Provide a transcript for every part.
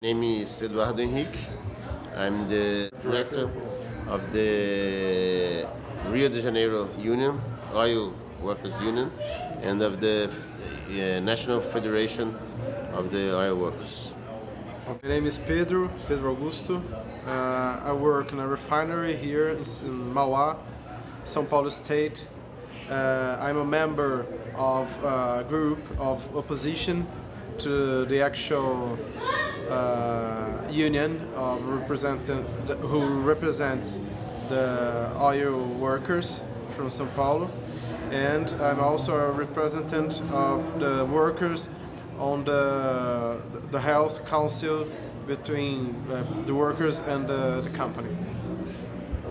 Name is Eduardo Henrique. I'm the director of the Rio de Janeiro Union, Oil Workers Union, and of the National Federation of the Oil Workers. My name is Pedro Augusto. I work in a refinery here in Mauá, Sao Paulo State. I'm a member of a group of opposition to the actual union who represents the oil workers from Sao Paulo, and I'm also a representative of the workers on the health council between the workers and the company.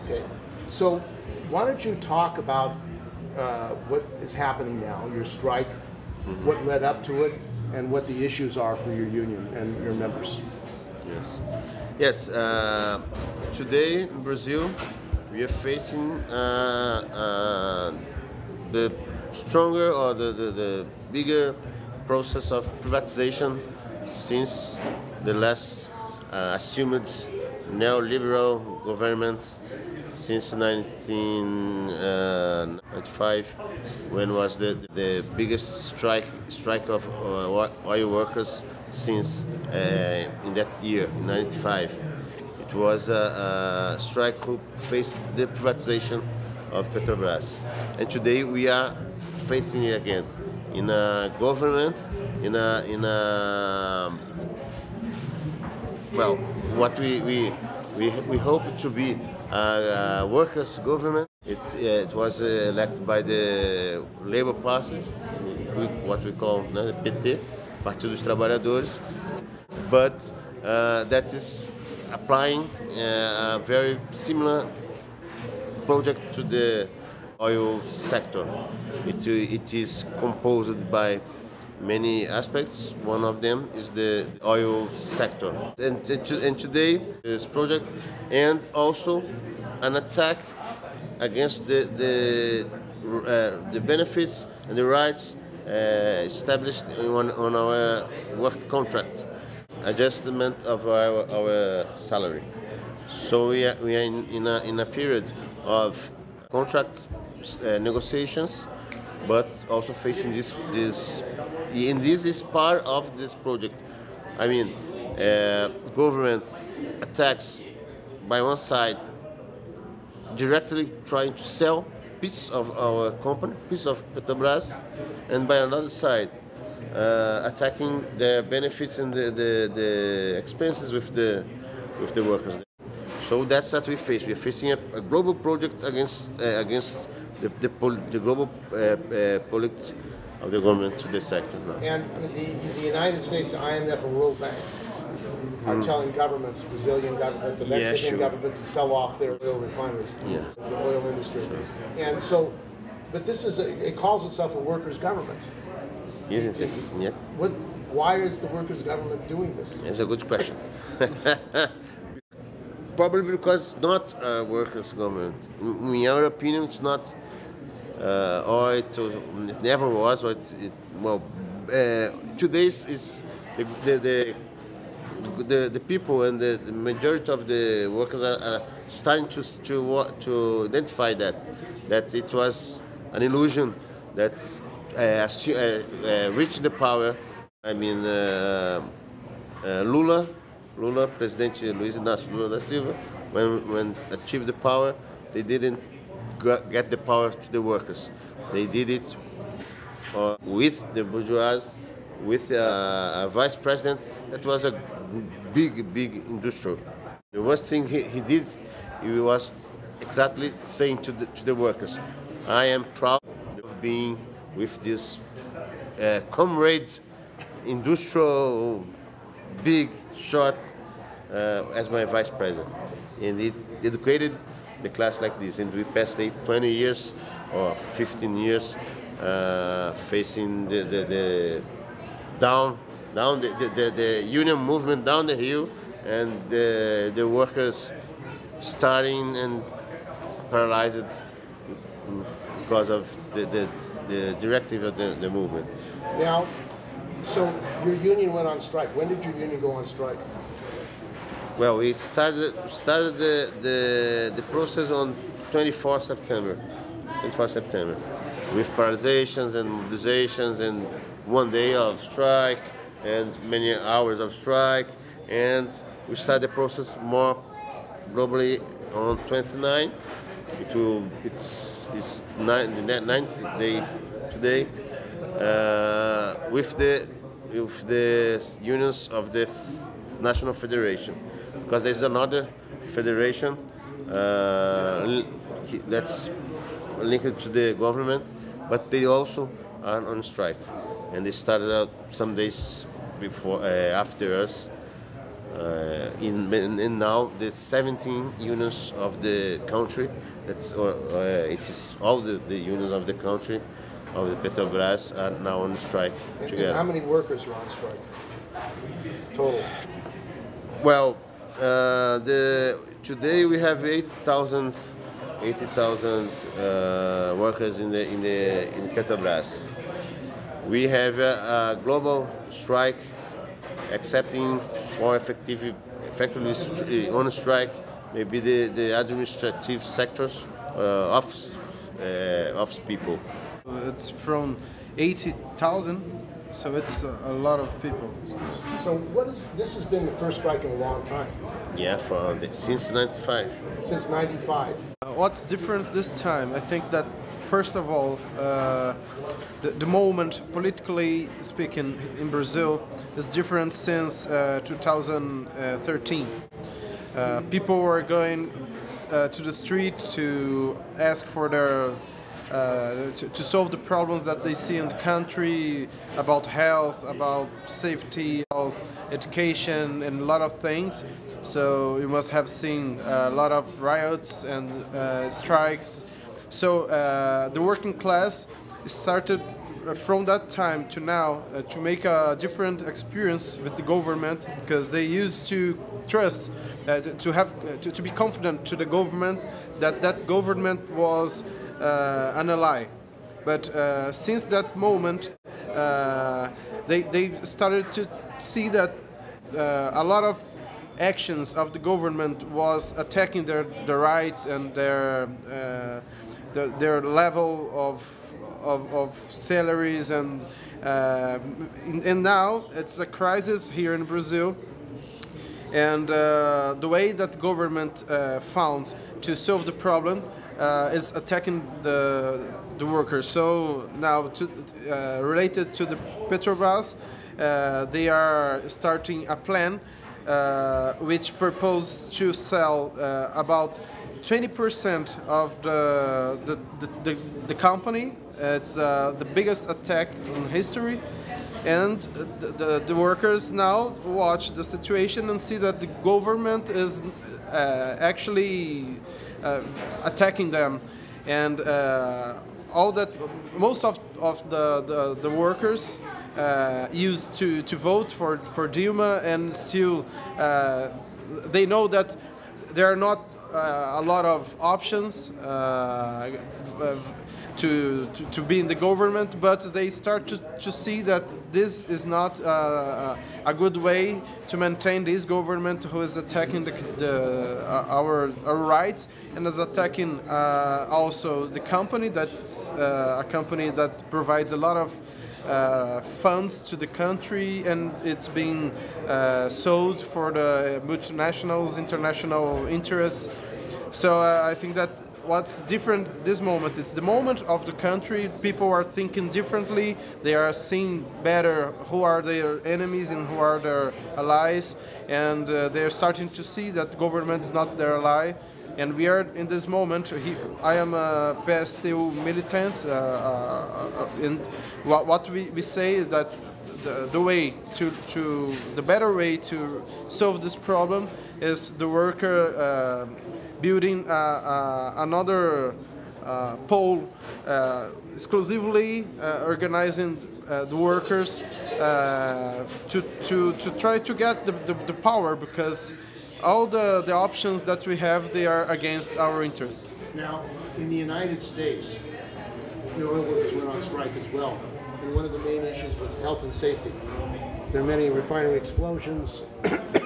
Okay, so why don't you talk about what is happening now, your strike, what led up to it, and what the issues are for your union and your members. Yes. Today in Brazil, we are facing the stronger or the bigger process of privatization since the last assumed neoliberal government since 1995, when was the biggest strike of oil workers since in that year, 95. It was a strike who faced the privatization of Petrobras, and today we are facing it again in a government, in a well, what we hope to be a workers' government. It was elected by the Labour Party, what we call the PT, Partido dos Trabalhadores, but that is applying a very similar project to the oil sector. It is composed by many aspects. One of them is the oil sector, and today this project, and also an attack against the benefits and the rights established on our work contract, adjustment of our salary. So we are in a period of contract negotiations, but also facing this is part of this project. I mean, government attacks by one side, directly trying to sell piece of our company, piece of Petrobras, and by another side, attacking the benefits and the expenses with the workers. So that's what we face. We're facing a global project against the global politics of the government to the sector now. And the United States, the IMF, and World Bank are telling governments, Brazilian government, the Mexican government, to sell off their oil refineries, the oil industry. And so, but this is it calls itself a workers' government. Isn't it? Yeah. Why is the workers' government doing this? That's a good question. Probably because it's not a workers' government. In our opinion, it's not. Or it never was. Or today's is the people and the majority of the workers are starting to identify that it was an illusion that reached the power. I mean, Lula, President Luiz Inácio Lula da Silva, when achieved the power, they didn't get the power to the workers. They did it with the bourgeois, with a vice president that was a big industrial. The worst thing he did, he was exactly saying to the workers, I am proud of being with this comrade industrial big shot as my vice president. And it educated the class like this, and we passed 20 years or 15 years facing the union movement down the hill, and the workers starting and paralyzed because of the directive of the movement. Now, So your union went on strike. When did your union go on strike? Well, we started the process on 24 September, 24 September, with paralyzations and mobilizations and 1 day of strike and many hours of strike, and we started the process more globally on 29. It's the ninth day today, with the unions of the National Federation, because there's another federation that's linked to the government, but they also are on strike, and they started out some days before after us. And now the 17 unions of the country, it is all the unions of the country of the Petrobras are now on strike together. And how many workers are on strike total? Well, today we have 80,000 workers in Petrobras. We have a global strike, accepting more effectively on strike, maybe the administrative sectors, office people. It's from 80,000, so it's a lot of people. So this has been the first strike in a long time. Yeah, since '95. Since '95. What's different this time? I think that first of all, the moment, politically speaking, in Brazil is different since 2013. People were going to the street to ask for their to solve the problems that they see in the country, about health, about safety, health, education, and a lot of things. So you must have seen a lot of riots and strikes. So the working class started from that time to now to make a different experience with the government, because they used to trust, to be confident to the government that government was an ally. But since that moment, they started to see that a lot of actions of the government was attacking their rights and their level of salaries, and now it's a crisis here in Brazil. And the way that government found to solve the problem is attacking the workers. So now, related to the Petrobras, they are starting a plan which proposes to sell about 20% of the company. It's the biggest attack in history. And the workers now watch the situation and see that the government is actually attacking them, and most of the workers used to vote for Dilma, and still they know that there are not a lot of options to be in the government, but they start to see that this is not a good way to maintain this government, who is attacking our rights, and is attacking also the company, that's a company that provides a lot of funds to the country, and it's being sold for the multinationals, international interests. So I think that what's different this moment, it's the moment of the country. People are thinking differently. They are seeing better who are their enemies and who are their allies, and they're starting to see that government is not their ally. And we are in this moment. I am a PSTU militant, and what we say is that the better way to solve this problem is the worker building another pole, exclusively organizing the workers to try to get the power, because all the options that we have, they are against our interests. Now, in the United States, the oil workers went on strike as well. And one of the main issues was health and safety. There are many refinery explosions.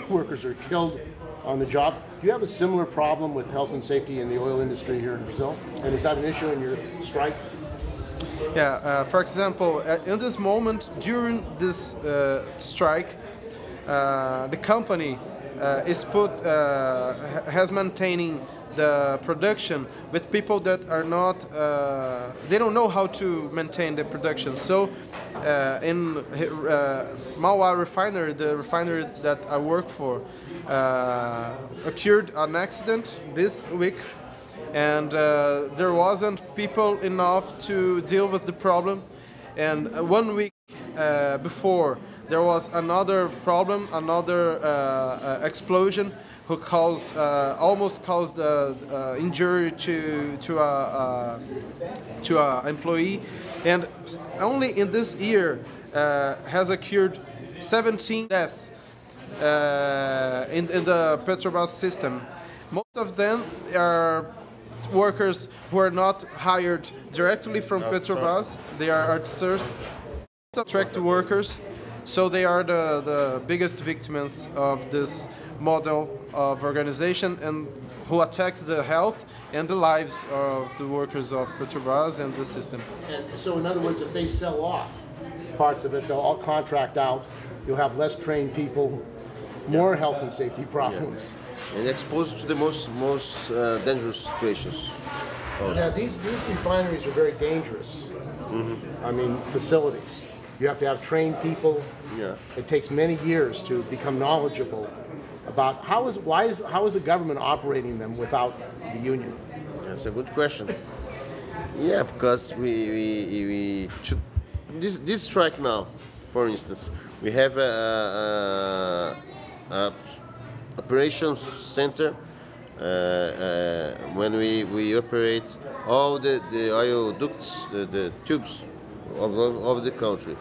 Workers are killed on the job. Do you have a similar problem with health and safety in the oil industry here in Brazil? And is that an issue in your strike? Yeah, for example, in this moment, during this strike, the company has maintaining the production with people that are not, they don't know how to maintain the production. So in Mauá refinery, the refinery that I work for, occurred an accident this week, and there wasn't people enough to deal with the problem. And 1 week before, there was another problem, another explosion, who caused almost caused injury to a employee, and only in this year has occurred 17 deaths in the Petrobras system. Most of them are workers who are not hired directly from Petrobras. They are outsourced contract workers, so they are the biggest victims of this model of organization, and who attacks the health and the lives of the workers of Petrobras and the system. And so in other words, if they sell off parts of it, they'll all contract out, you'll have less trained people, more health and safety problems. Yeah. And exposed to the most dangerous situations. Now these refineries are very dangerous. I mean, facilities. You have to have trained people. Yeah. It takes many years to become knowledgeable about how is the government operating them without the union? That's a good question. Yeah, because we should, this strike now, for instance, we have a operations center when we operate all the oil ducts, the tubes of the country.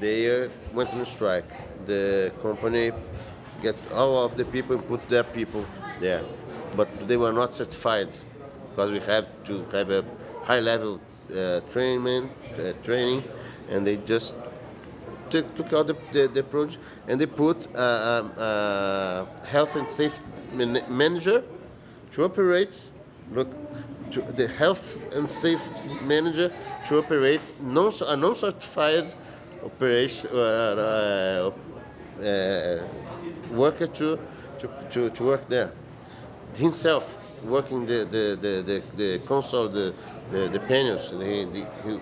They went on strike. The company get all of the people and put their people there, but they were not certified because we have to have a high level training, and they just took out the project, and they put a health and safety manager to operate. To the health and safety manager to operate a non-certified operation worker to work there. Himself working the console, the panels.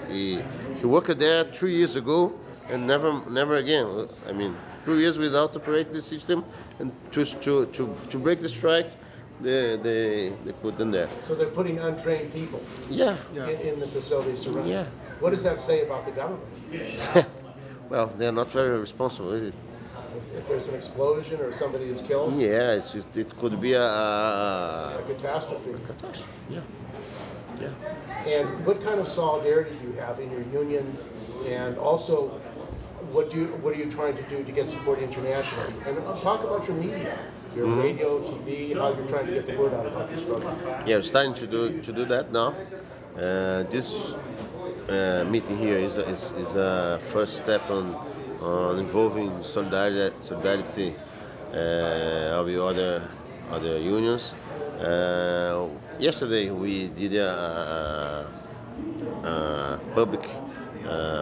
He worked there 3 years ago and never again. I mean, 2 years without operating the system, and just to break the strike, they put them there. So they're putting untrained people. Yeah. In the facilities to run. Yeah. What does that say about the government? Well, they're not very responsible, is it? If there's an explosion or somebody is killed? Yeah, it could be a catastrophe. Yeah. And what kind of solidarity do you have in your union? And also, what are you trying to do to get support internationally? And talk about your media, your radio, TV, how you're trying to get the word out about your struggle. Yeah, we're starting to do that now. This meeting here is a first step on involving solidarity of the other unions. Yesterday we did a public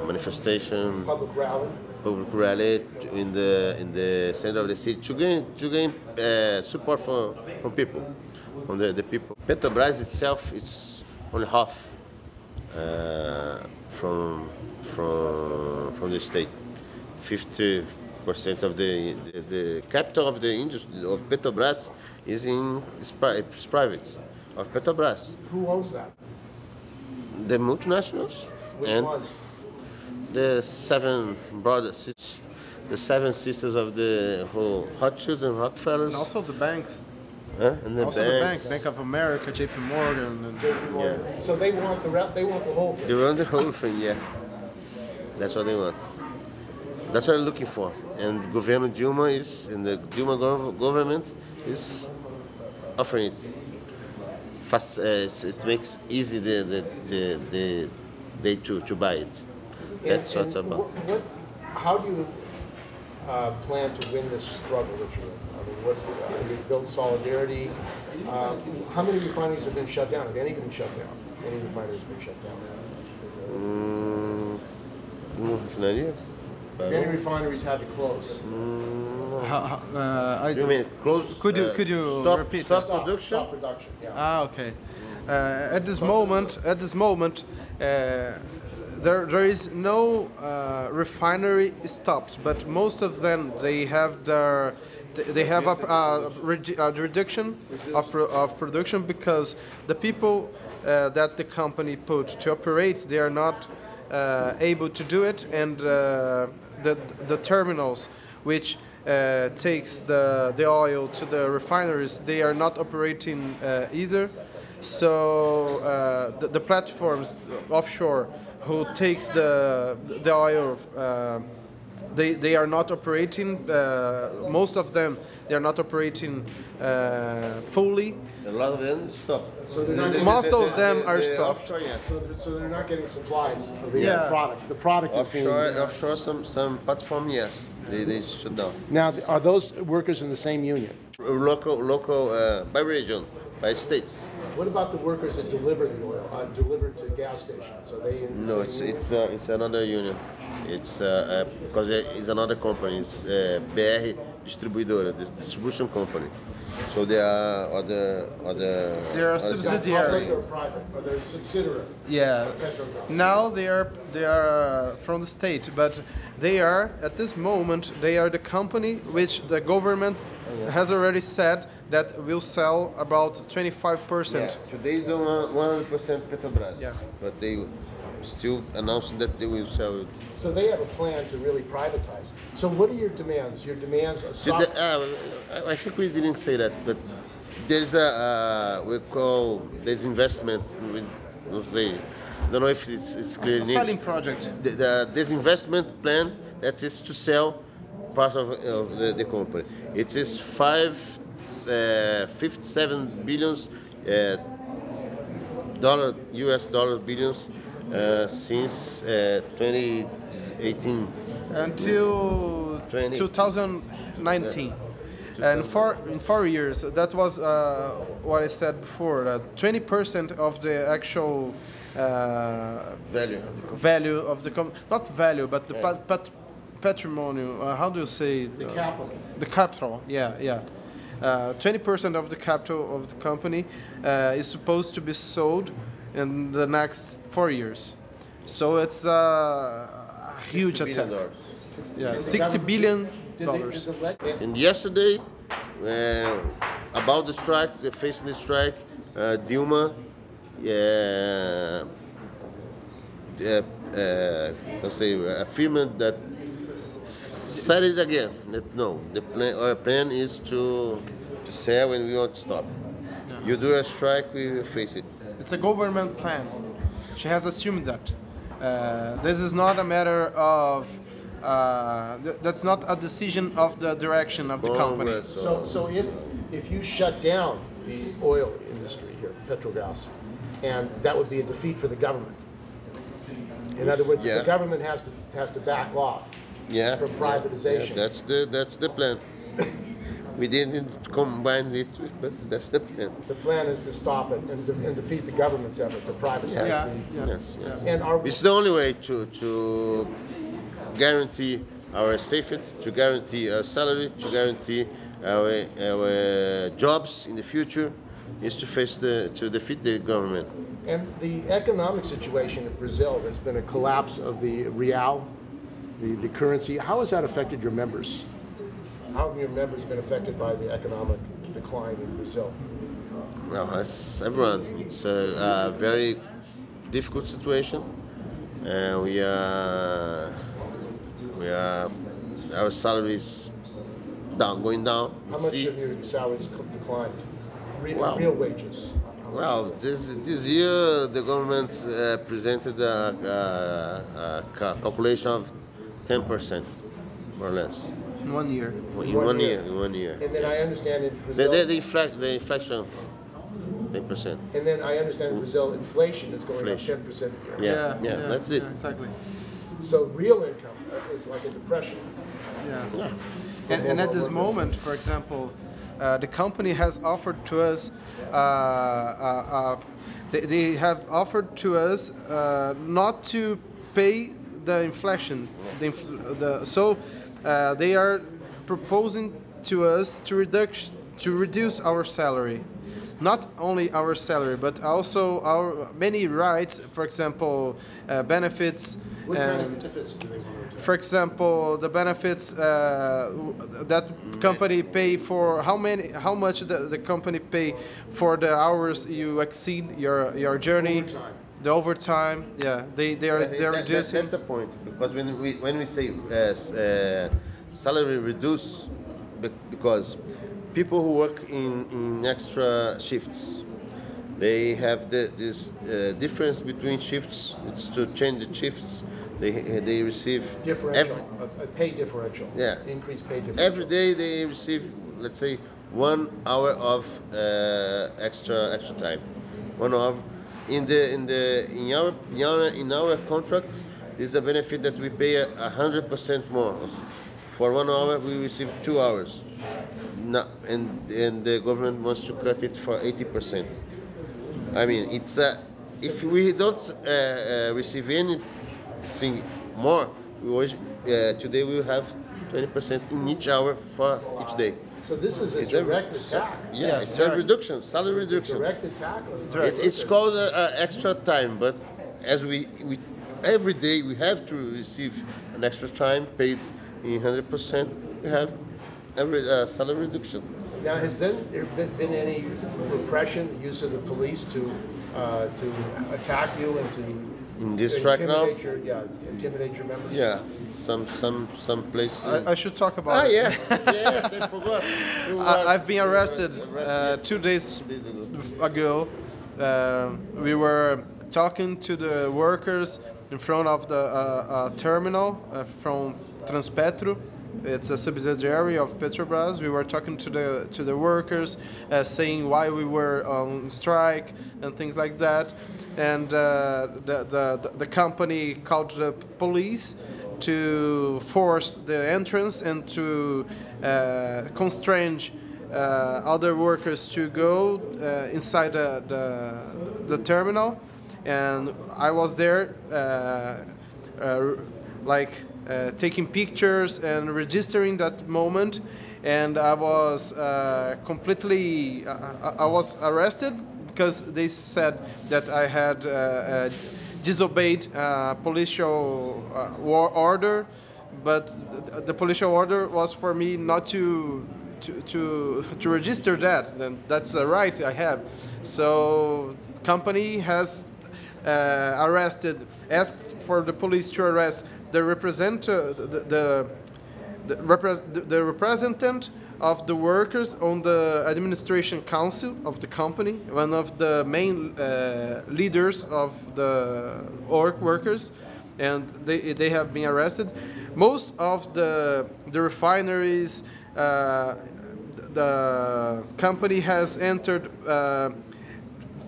manifestation, public rally in the center of the city to gain support from people, from the people. Petrobras itself, it's only half from the state. 50% of the capital of the industry of Petrobras is private of Petrobras. Who owns that? The multinationals. Which and ones? The seven brothers, the seven sisters of the whole Rothschilds and Rockefellers. And also the banks. And the banks. Bank of America, JP Morgan. And JP Morgan. Yeah. So they want the whole thing. They want the whole thing, yeah. That's what they want. That's what I'm looking for. And Governo Dilma is, and the Dilma government is offering it. Fast, it makes easy the they to buy it. That's what's about. How do you plan to win this struggle that you're in? I mean, have you built solidarity? How many refineries have been shut down? Have any been shut down? Any refineries have been shut down? Refineria? Have any refineries had to close? You mean close? Could you repeat? Stop production? Stop production. Yeah. Okay. At this moment, there is no refinery stopped, but most of them they have a reduction of production because the people that the company put to operate, they are not able to do it, and the terminals which takes the oil to the refineries, they are not operating either. So the platforms offshore who takes the oil, they are not operating. Most of them, they are not operating fully. A lot of them stop. So Most of them are stopped. Offshore, yes. So they're not getting supplies of the Yeah. product. The product is being... Offshore, some platform, yes, they shut down. Now, are those workers in the same union? Local, by region, by states. What about the workers that deliver the oil, delivered to gas stations? Are they in the No, same union? it's another union. It's because it's another company. It's BR Distribuidora, this distribution company. So they are other. They are Is that subsidiary. public or private? Are they subsidiaries? Yeah. Petrobras. Now they are from the state, but they are at this moment they are the company which the government has already said that will sell about 25%. Today is 100% Petrobras. Yeah. But they still announced that they will sell it. So they have a plan to really privatize. So what are your demands? Your demands are stop... I think we didn't say that, but there's we call disinvestment. We'll say, I don't know if it's clear. It's a selling project. The disinvestment plan that is to sell part of the company. It is 57 billions US dollar billions since 2018 Until 2019. And in 4 years, that was what I said before. 20% of the actual value of the not value, but the patrimony. How do you say? The capital. The capital. Yeah. 20% of the capital of the company is supposed to be sold in the next 4 years. So it's a huge attack. Yeah, $60 billion. And yesterday, about the strike, facing the strike, Dilma affirmed that, said it again, that no, our plan is to sell and we won't stop. Yeah. You do a strike, we will face it. It's a government plan. She has assumed that. This is not a matter of, that's not a decision of the direction of the company. So if you shut down the oil industry here, Petrobras, and that would be a defeat for the government. In other words, the government has to back off from privatization. Yeah, that's the plan. We didn't combine it, but that's the plan. The plan is to stop it and defeat the government's effort to privatize. Yes. And it's the only way to guarantee our safety, to guarantee our salary, to guarantee our jobs in the future, is to defeat the government. And the economic situation in Brazil, there's been a collapse of the real, the currency. How has that affected your members? How have your members been affected by the economic decline in Brazil? Well, as everyone, it's a very difficult situation. Our salaries going down. How much have your salaries declined? Real wages. Well, this year the government presented a calculation of 10%, more or less. In 1 year. In one year. And then I understand in Brazil... The inflation. 10%. And then I understand in Brazil, inflation is going up 10% a year. Yeah, that's it. Exactly. So real income is like a depression. Yeah. And at this moment, for example, the company has offered to us, they have offered to us not to pay the inflation. So they are proposing to us to reduce our salary. Not only our salary, but also our many rights, for example, benefits. What kind of benefits do they want to do? For example, the benefits that company pay for how much the company pay for the hours you exceed your journey. Overtime. The overtime, yeah, they're reducing. That's a point, because when we say salary reduce, because people who work in extra shifts, they have this difference between shifts. It's to change the shifts. They receive Differential, a pay differential. Yeah. Increased pay differential. Every day they receive, let's say, 1 hour of extra time. 1 hour. In our contract, this is a benefit that we pay 100% more. For 1 hour, we receive 2 hours. No, and the government wants to cut it for 80%. I mean, it's if we don't receive anything more, today we will have 20% in each hour for each day. So this is a direct attack. Yeah, it's a reduction, salary reduction. Direct attack. It's called extra time, but as we every day we have to receive an extra time paid in 100%. We have every salary reduction. Now, has there been any repression, use of the police to attack you and to in this track now? Intimidate your members? Yeah, some places. I should talk about it. Yes, I forgot. I've been arrested 2 days ago. We were talking to the workers in front of the terminal from Transpetro. It's a subsidiary of Petrobras. We were talking to the workers, saying why we were on strike and things like that. And the company called the police to force the entrance and to constrain other workers to go inside the terminal. And I was there taking pictures and registering that moment, and I was I was arrested because they said that I had disobeyed police order, but the police order was for me not to register that. Then that's a right I have. So the company has asked for the police to arrest the representative of the workers on the administration council of the company, one of the main leaders of the workers, and they have been arrested. Most of the refineries, the company has entered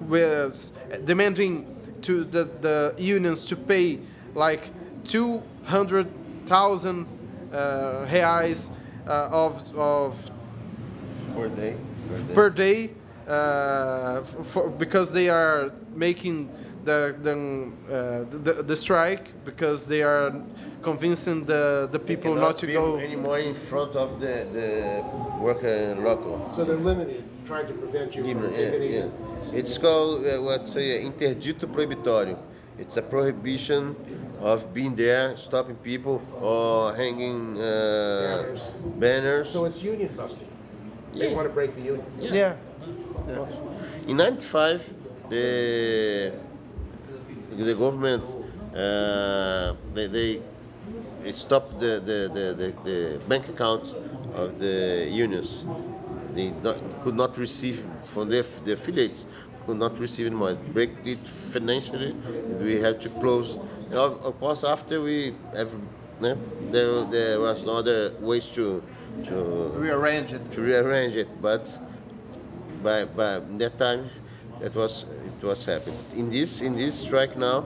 with demanding to the unions to pay like 200,000 reais of per day because they are making the strike, because they are convincing the people not to go anymore in front of the worker local. So they're limited, trying to prevent you from getting. It's called interdito proibitório. It's a prohibition of being there, stopping people, or hanging banners. So it's union busting. They want to break the union. Yeah. In '95, the government they stopped the bank accounts of the unions. They could not receive from the affiliates. Could not receive anymore. Break it financially. We had to close. And of course, after we have, there was no other ways to rearrange it. But by that time, it was happening. In this strike now,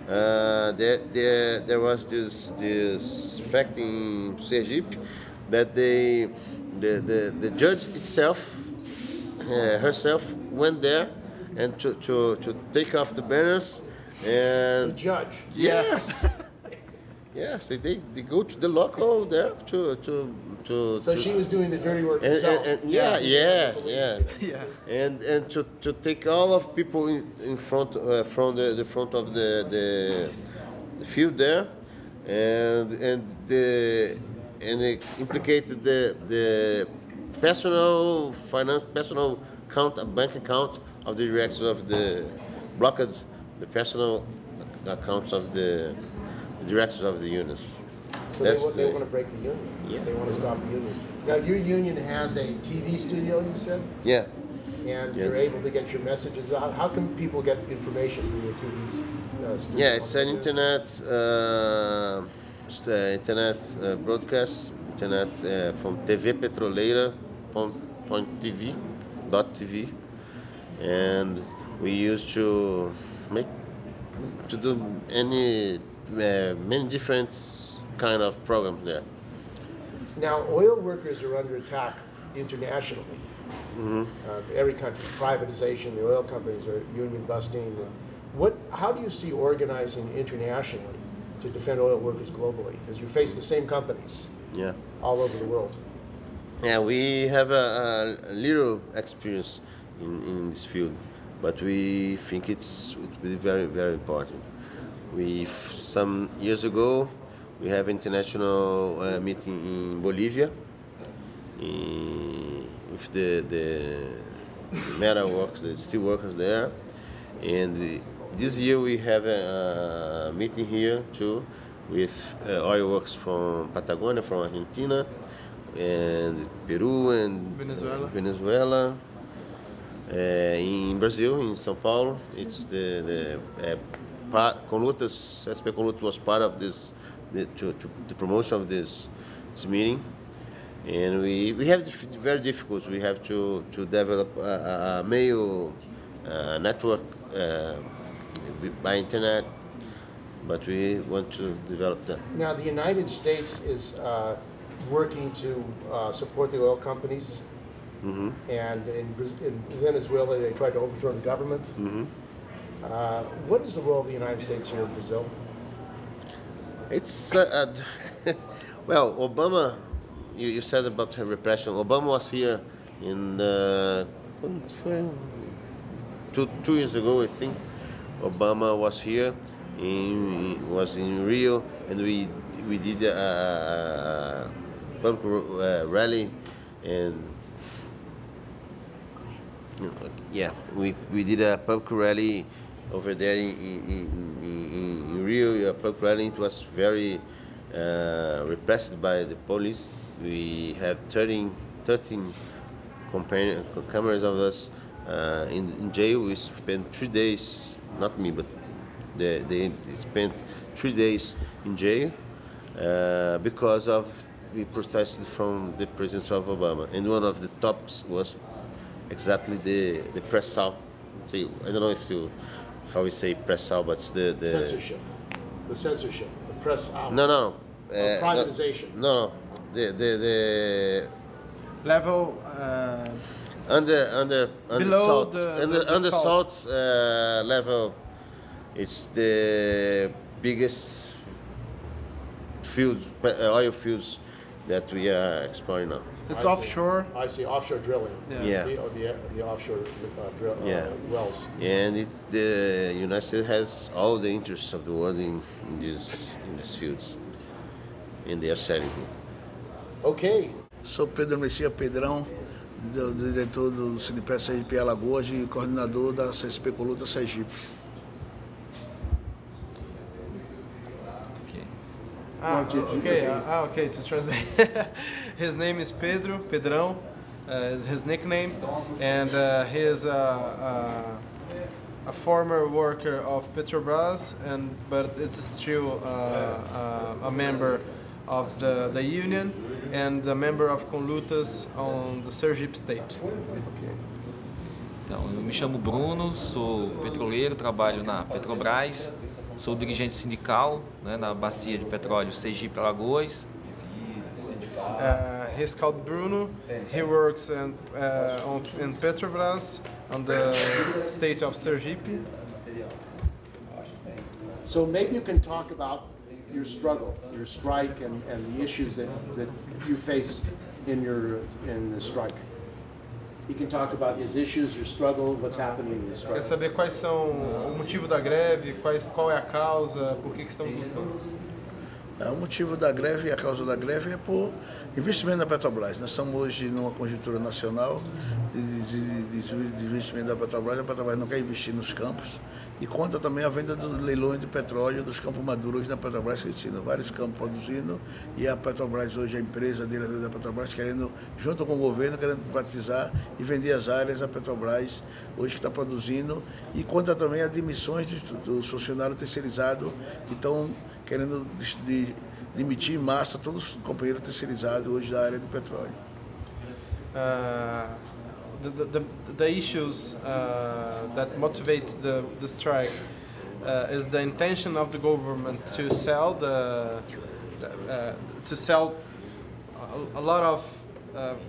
there was this fact in Sergipe that the judge itself herself went there and to take off the banners and The judge. yes. Yes, they go to the local there to. So she was doing the dirty work herself. And Yeah. and to take all of people in front from the front of the field there, and they implicated the personal bank account of the directors of the blockades, the personal accounts of the directors of the unions. So they want to break the union. Yeah. They want to stop the union. Now, your union has a TV studio, you said? Yeah. And you're able to get your messages out. How can people get information from your TV studio? Yeah, it's an internet broadcast, internet from TV Petroleira .tv, and we used to do many different kind of programs there. Now, oil workers are under attack internationally. Every country, privatization, the oil companies are union busting. How do you see organizing internationally to defend oil workers globally? Because you face the same companies all over the world. Yeah, we have a little experience in this field, but we think it's very, very important. Some years ago, we have international meeting in Bolivia with the metal workers, the steel workers there, and this year we have a meeting here too with oil workers from Patagonia, from Argentina, and Peru and Venezuela. In Brazil, in Sao Paulo, it's Conlutas. SP Conlutas was part of this, the promotion of this meeting, and we have very difficult. We have to develop a mail network by internet, but we want to develop that. Now, the United States is working to support the oil companies, and in Venezuela they tried to overthrow the government. What is the role of the United States here in Brazil? It's well, Obama. You said about repression. Obama was here in 2 years ago, I think. Obama was here. Was in Rio, and we did a public rally, and we did a public rally over there in Rio. A public rally. It was very repressed by the police. We have 13 cameras of us in jail. We spent 3 days, not me, but they spent 3 days in jail because of we protested from the presence of Obama. And one of the topics was exactly the press-out. See, I don't know how we say press-out, but it's the censorship. The censorship. The press-out. No. Privatization. No. The level under below the salt level. It's the biggest oil fields that we are exploring now. It's offshore. I see offshore drilling. Yeah. The offshore wells. And it's the United States has all the interests of the world in these fields, and they are selling it. Okay. Sou Pedro Messias Pedrão, diretor do Sindicato Sergipe Alagoas e coordenador da CSP Conlutas Sergipe. Okay, to translate. His name is Pedrão, is his nickname, and he is a former worker of Petrobras, but it's still a member of the union and a member of Conlutas on the Sergipe state. Okay. Então, eu me chamo Bruno, sou petroleiro, trabalho na Petrobras, sou dirigente sindical, né, na bacia de petróleo Sergipe Alagoas. He's called Bruno. He works in Petrobras on the state of Sergipe. So maybe you can talk about your struggle, your strike, and the issues that you face in the strike. He can talk about his issues, your struggle, what's happening in the strike. Quer saber quais são o motivo da greve, qual é a causa, por que estamos lutando? O motivo da greve e a causa da greve é por investimento da Petrobras. Nós estamos hoje numa conjuntura nacional de investimento da Petrobras. A Petrobras não quer investir nos campos e conta também a venda dos leilões de petróleo dos campos maduros da Petrobras, que tinha vários campos produzindo, e a Petrobras hoje, a empresa, a diretoria da Petrobras, querendo, junto com o governo, querendo privatizar e vender as áreas da Petrobras, hoje que está produzindo, e conta também as demissões dos funcionários terceirizados que estão querendo demitir em massa todos os companheiros terceirizados hoje da área do petróleo. The issues that motivates the strike is the intention of the government to sell a lot of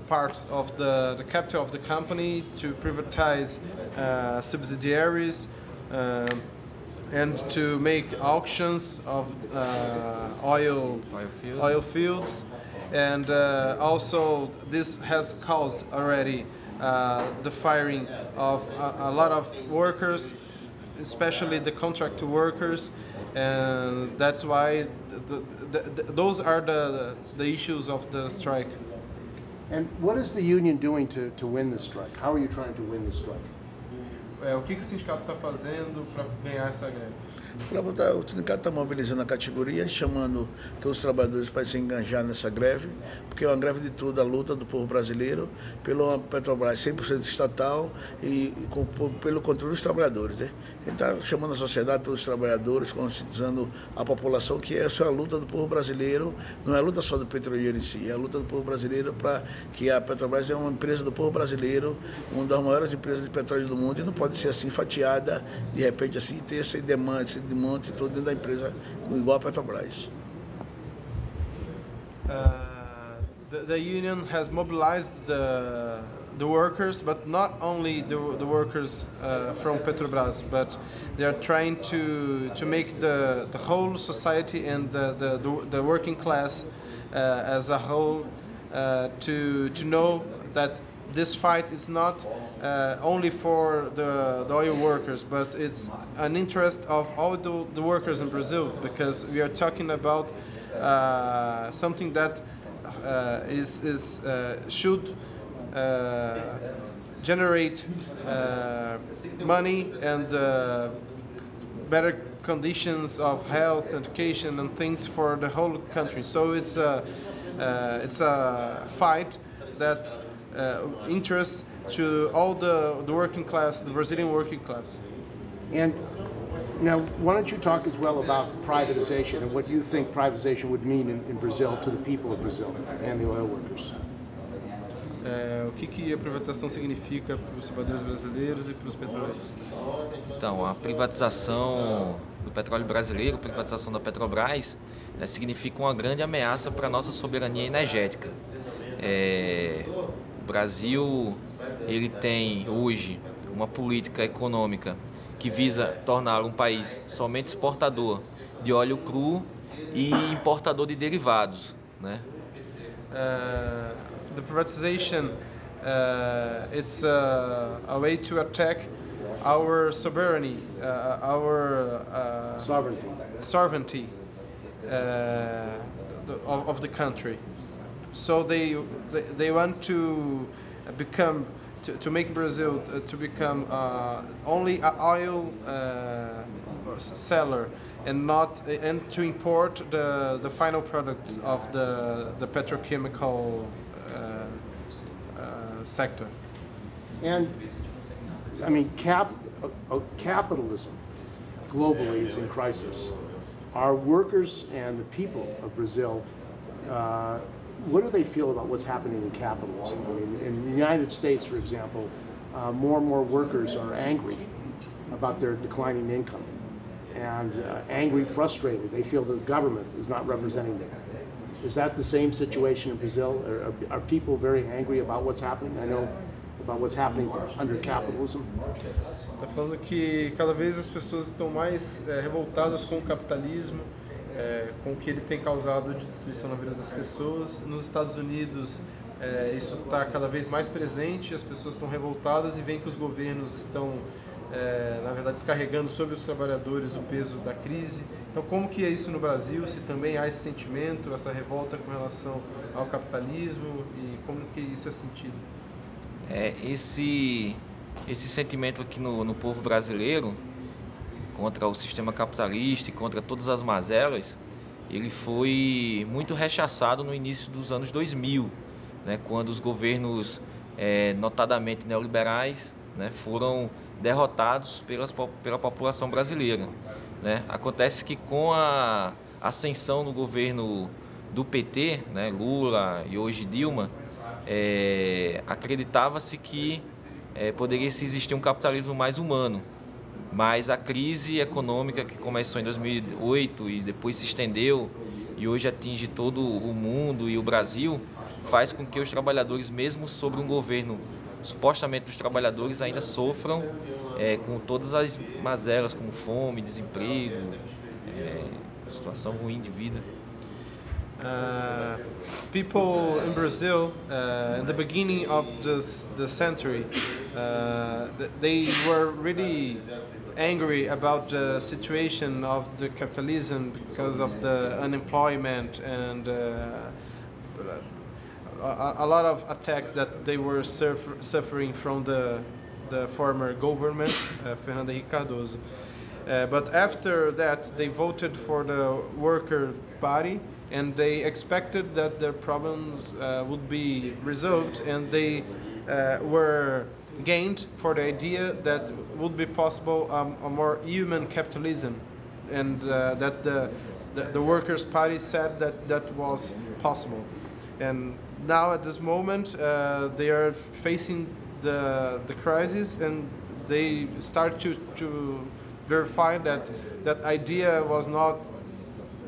parts of the capital of the company, to privatize subsidiaries, and to make auctions of oil fields, and also this has caused already the firing of a lot of workers, especially the contract workers, and that's why those are the issues of the strike. And what is the union doing to win the strike? How are you trying to win the strike? O que o sindicato está fazendo para ganhar essa greve? O sindicato está mobilizando a categoria, chamando todos os trabalhadores para se engajar nessa greve, porque é uma greve de tudo, a luta do povo brasileiro pela Petrobras 100% estatal e pelo controle dos trabalhadores, né? Ele está chamando a sociedade, todos os trabalhadores, conscientizando a população que essa é a luta do povo brasileiro, não é a luta só do petroleiro em si, é a luta do povo brasileiro para que a Petrobras é uma empresa do povo brasileiro, uma das maiores empresas de petróleo do mundo, e não pode ser assim fatiada, de repente assim, ter essa demanda, de monte todo dentro da empresa igual a Petrobras. The union has mobilized the workers, but not only the workers from Petrobras, but they are trying to make the whole society and the working class as a whole to know that this fight is not only for the oil workers, but it's an interest of all the workers in Brazil, because we are talking about something that should generate money and better conditions of health, education, and things for the whole country. So it's a fight that interests to all the working class, the Brazilian working class. And now, why don't you talk as well about privatization and what you think privatization would mean in Brazil to the people of Brazil and the oil workers? O que a privatização significa para os trabalhadores brasileiros e para os petroleiros? Então, a privatização do petróleo brasileiro, a privatização da Petrobras, né, significa uma grande ameaça para a nossa soberania energética. O Brasil, ele tem hoje uma política econômica que visa tornar um país somente exportador de óleo cru e importador de derivados, né? The privatization, it's a way to attack our sovereignty, our sovereignty of the country. So they want to become to make Brazil to become only an oil seller and to import the final products of the petrochemical sector. And I mean, capitalism globally is in crisis. Our workers and the people of Brazil, what do they feel about what's happening in capitalism? I mean, in the United States, for example, more and more workers are angry about their declining income, and angry, frustrated. They feel the government is not representing them. Is that the same situation in Brazil? Are people very angry about what's happening? I know about what's happening under capitalism. Está falando que cada vez as pessoas estão mais revoltadas com o capitalismo, com o que ele tem causado de destruição na vida das pessoas. Nos Estados Unidos, isso está cada vez mais presente, as pessoas estão revoltadas e veem que os governos estão, na verdade, descarregando sobre os trabalhadores o peso da crise. Então, como que é isso no Brasil? Se também há esse sentimento, essa revolta com relação ao capitalismo e como que isso é sentido? Esse sentimento aqui no povo brasileiro contra o sistema capitalista e contra todas as mazelas, ele foi muito rechaçado no início dos anos 2000, né, quando os governos, notadamente neoliberais, né, foram derrotados pela população brasileira, né? Acontece que com a ascensão no governo do PT, né, Lula e hoje Dilma, acreditava-se que poderia existir um capitalismo mais humano, mas a crise econômica que começou em 2008 e depois se estendeu e hoje atinge todo o mundo e o Brasil, faz com que os trabalhadores, mesmo sobre um governo supostamente dos trabalhadores, ainda sofram com todas as mazelas, como fome, desemprego, situação ruim de vida. People in Brazil, in the beginning of the century, they were really angry about the situation of the capitalism because of the unemployment and a lot of attacks that they were suffering from the former government, Fernando Henrique Cardoso. But after that, they voted for the Worker Party, and they expected that their problems would be resolved, and they were gained for the idea that would be possible a more human capitalism, and that the Workers' Party said that was possible. And now at this moment, they are facing the crisis, and they start to verify that idea was not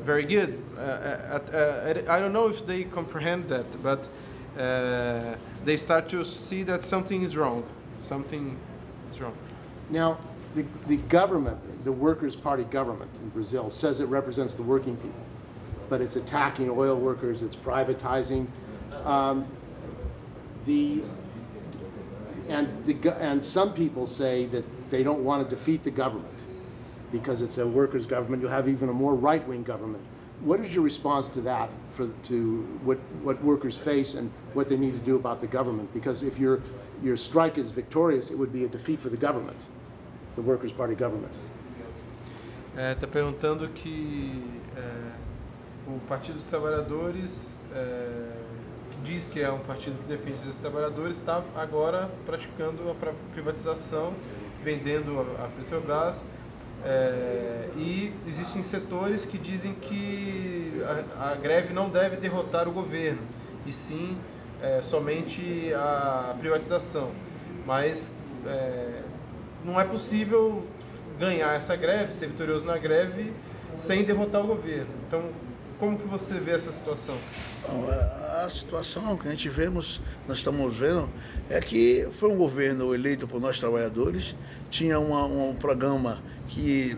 very good. I don't know if they comprehend that, but they start to see that something is wrong. Something is wrong. Now, the government, the Workers' Party government in Brazil, says it represents the working people, but it's attacking oil workers, it's privatizing. And some people say that they don't want to defeat the government because it's a workers' government. You'll have even a more right-wing government. What is your response to that, to what workers face and what they need to do about the government? Because if your strike is victorious, it would be a defeat for the government, the Workers' Party government. Está perguntando que o Partido dos Trabalhadores, que diz que é um partido que defende os trabalhadores, está agora praticando a privatização, vendendo a Petrobras. E existem setores que dizem que a greve não deve derrotar o governo, e sim somente a privatização. Mas não é possível ganhar essa greve, ser vitorioso na greve, sem derrotar o governo. Então, como que você vê essa situação? A situação que nós estamos vendo, é que foi um governo eleito por nós trabalhadores, tinha um programa que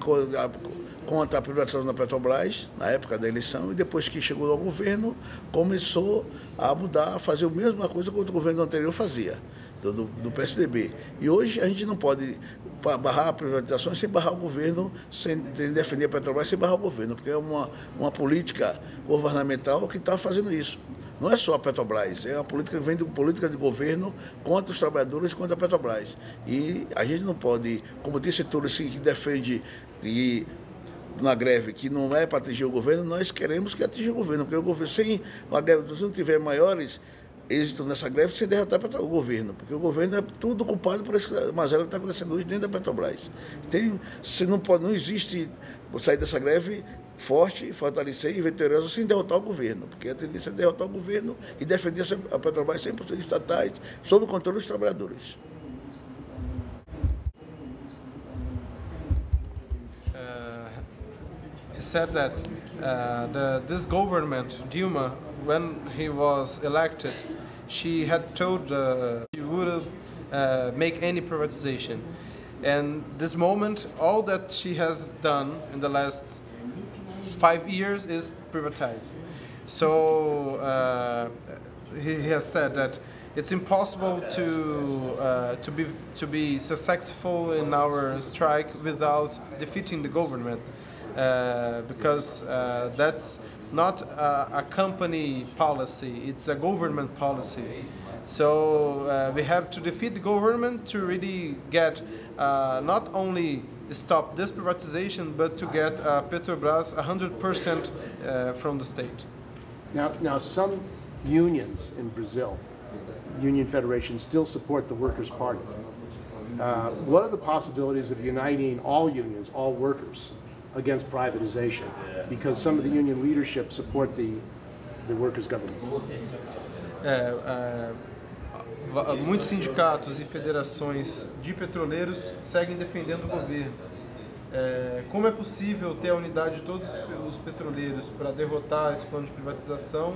contra a privatização da Petrobras, na época da eleição, e depois que chegou ao governo, começou a mudar, a fazer a mesma coisa que o governo anterior fazia, do PSDB. E hoje a gente não pode barrar a privatização sem barrar o governo, sem defender a Petrobras sem barrar o governo, porque é uma política governamental que está fazendo isso. Não é só a Petrobras, é uma política que vem de política de governo contra os trabalhadores e contra a Petrobras. E a gente não pode, como tem setores que defende na greve que não é para atingir o governo, nós queremos que atinja o governo, porque o governo, se não tiver maiores êxito nessa greve, sem derrotar o governo, porque o governo é tudo culpado por essa mazela que está acontecendo hoje dentro da Petrobras. Não existe sair dessa greve forte, fortalecer e vitoriosa sem derrotar o governo, porque a tendência é derrotar o governo e defender a Petrobras 100% estatais, sob o controle dos trabalhadores. He said that this government, Dilma, when he was elected, she had told she wouldn't make any privatization. And this moment, all that she has done in the last 5 years is privatize. So he has said that it's impossible to be successful in our strike without defeating the government, because that's not a company policy, it's a government policy. So we have to defeat the government to really get not only stop this privatization, but to get Petrobras 100% from the state. Now some unions in Brazil, union federations, still support the Workers' Party. What are the possibilities of uniting all unions, all workers, against privatization? Because some of the union leadership support the workers' government. Muitos sindicatos e federações de petroleiros seguem defendendo o governo. Como é possível ter a unidade de todos os petroleiros para derrotar esse plano de privatização,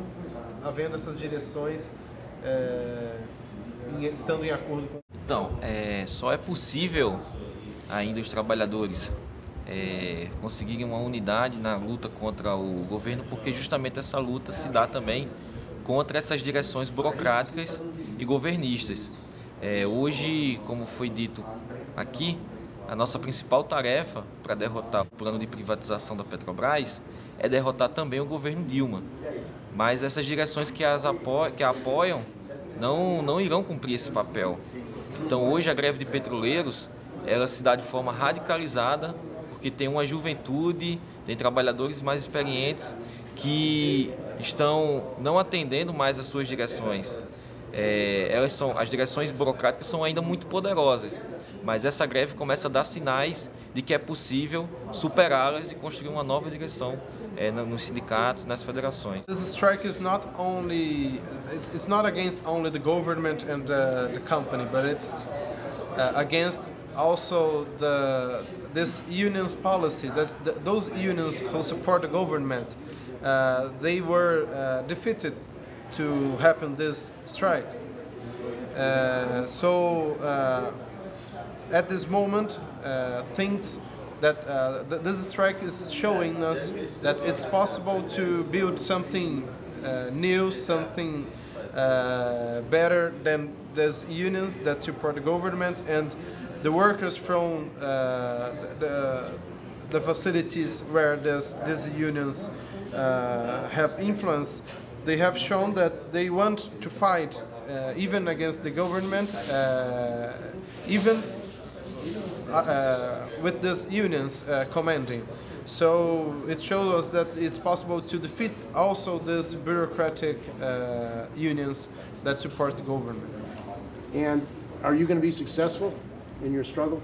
havendo essas direções estando em acordo com... Então, só é possível ainda os trabalhadores conseguirem uma unidade na luta contra o governo, porque justamente essa luta se dá também contra essas direções burocráticas e governistas. Hoje, como foi dito aqui, a nossa principal tarefa para derrotar o plano de privatização da Petrobras é derrotar também o governo Dilma. Mas essas direções que a apoiam não irão cumprir esse papel. Então hoje a greve de petroleiros ela se dá de forma radicalizada, porque tem uma juventude, tem trabalhadores mais experientes que estão não atendendo mais as suas direções. As direções burocráticas são ainda muito poderosas, mas essa greve começa a dar sinais de que é possível superá-las e construir uma nova direção nos sindicatos, nas federações. This strike is not only it's not against only the government and the company, but it's against also this union's policy. That's those unions who support the government. They were defeated to happen this strike. So at this moment, things that this strike is showing us that it's possible to build something new, something better than these unions that support the government, and the workers from the facilities where these unions have influence. They have shown that they want to fight even against the government, even with these unions commanding. So it shows us that it's possible to defeat also these bureaucratic unions that support the government. And are you going to be successful in your struggle?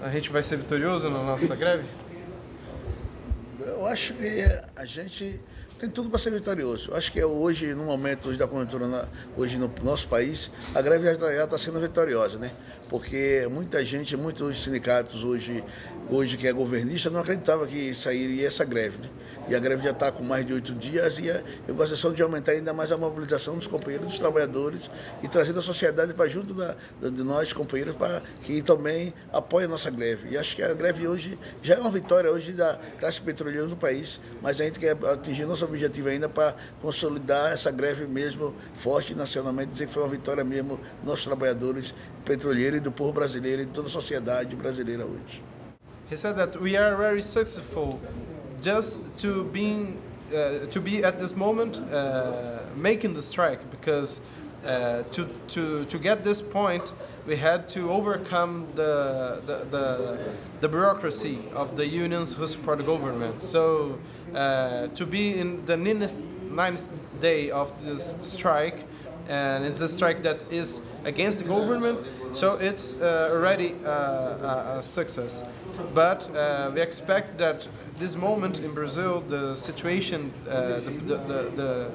A gente vai ser vitorioso na nossa greve? Eu acho que a gente tem tudo para ser vitorioso. Eu acho que hoje, no momento hoje da conjuntura hoje no nosso país, a greve já está sendo vitoriosa, né? Porque muita gente, muitos sindicatos hoje que é governista, não acreditava que sairia essa greve, né? E a greve já está com mais de 8 dias e a negociação de aumentar ainda mais a mobilização dos companheiros, dos trabalhadores e trazer a sociedade para junto de nós, companheiros, para que também apoiem a nossa greve. E acho que a greve hoje já é uma vitória hoje da classe petroleira no país, mas a gente quer atingir nosso objetivo ainda para consolidar essa greve mesmo forte nacionalmente, dizer que foi uma vitória mesmo dos nossos trabalhadores petroleiros e do povo brasileiro e de toda a sociedade brasileira hoje. He said that we are very successful just to be at this moment making the strike, because to get this point we had to overcome the bureaucracy of the unions who support the government. So to be in the ninth day of this strike, and it's a strike that is against the government, so it's already a success. But we expect that this moment in Brazil, the situation, the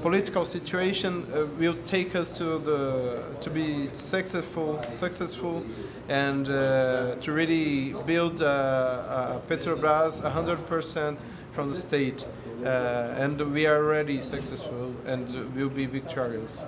political situation will take us to be successful, and to really build Petrobras 100% from the state. And we are already successful and will be victorious.